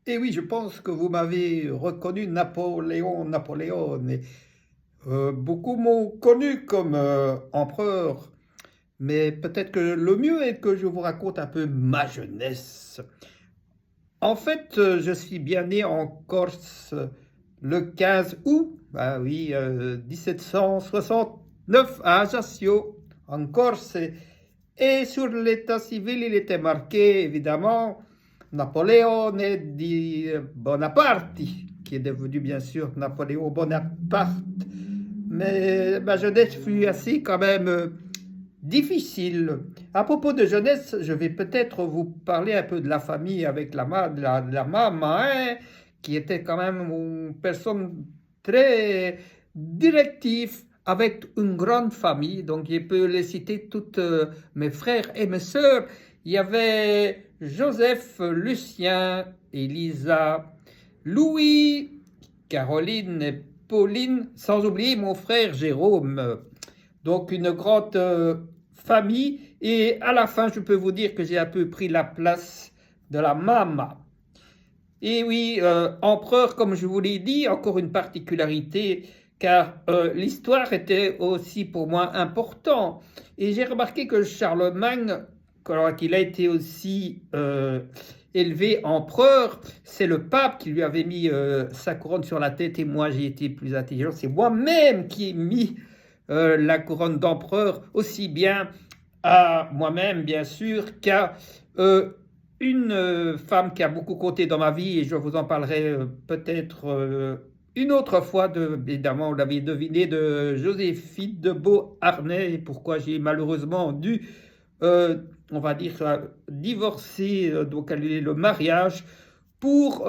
Et oui, je pense que vous m'avez reconnu Napoléon. Et, beaucoup m'ont connu comme empereur, mais peut-être que le mieux est que je vous raconte un peu ma jeunesse. En fait, je suis bien né en Corse le 15 août, bah oui, 1769 à Ajaccio, en Corse. Et sur l'état civil, il était marqué, évidemment, Napoléon di Bonaparte, qui est devenu bien sûr Napoléon Bonaparte. Mais ma jeunesse fut assez quand même difficile. À propos de jeunesse, je vais peut-être vous parler un peu de la famille avec la maman, hein, qui était quand même une personne très directive, avec une grande famille. Donc, je peux les citer toutes mes frères et mes sœurs. Il y avait Joseph, Lucien, Elisa, Louis, Caroline et Pauline, sans oublier mon frère Jérôme. Donc, une grande famille. Et à la fin, je peux vous dire que j'ai un peu pris la place de la maman. Et oui, empereur, comme je vous l'ai dit, encore une particularité, car l'histoire était aussi pour moi important. Et j'ai remarqué que Charlemagne, alors qu'il a été aussi élevé empereur, c'est le pape qui lui avait mis sa couronne sur la tête, et moi j'ai été plus intelligent. C'est moi-même qui ai mis la couronne d'empereur, aussi bien à moi-même, bien sûr, qu'à une femme qui a beaucoup compté dans ma vie, et je vous en parlerai peut-être une autre fois, évidemment, vous l'avez deviné, de Joséphine de Beauharnais, et pourquoi j'ai malheureusement dû, on va dire, divorcer, donc annuler le mariage, pour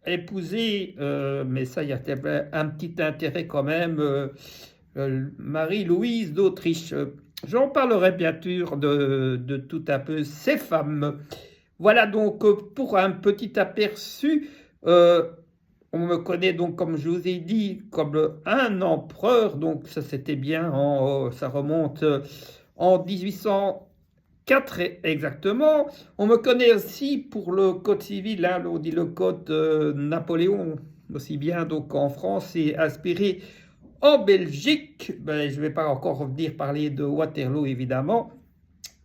épouser, mais ça, il y a un petit intérêt quand même, Marie-Louise d'Autriche. J'en parlerai bien sûr de tout un peu ces femmes. Voilà donc pour un petit aperçu. On me connaît donc, comme je vous ai dit, comme un empereur. Donc ça c'était bien, ça remonte en 1804 exactement. On me connaît aussi pour le code civil, hein, on dit le code Napoléon, aussi bien donc en France et inspiré en Belgique. Ben, je ne vais pas encore revenir parler de Waterloo évidemment,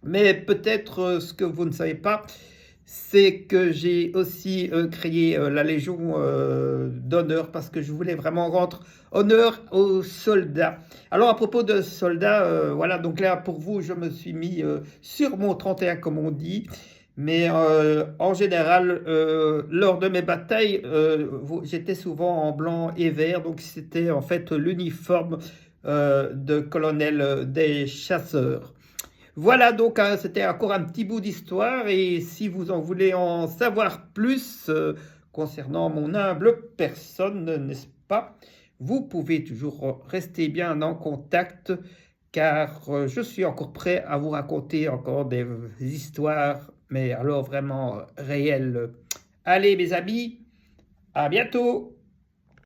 mais peut-être ce que vous ne savez pas, c'est que j'ai aussi créé la Légion d'honneur, parce que je voulais vraiment rendre honneur aux soldats. Alors à propos de soldats, voilà, donc là pour vous, je me suis mis sur mon 31 comme on dit. Mais en général, lors de mes batailles, j'étais souvent en blanc et vert, donc c'était en fait l'uniforme de colonel des chasseurs. Voilà donc, hein, c'était encore un petit bout d'histoire, et si vous en voulez en savoir plus concernant mon humble personne, n'est-ce pas, vous pouvez toujours rester bien en contact, car je suis encore prêt à vous raconter encore des histoires, mais alors vraiment réelles. Allez mes amis, à bientôt!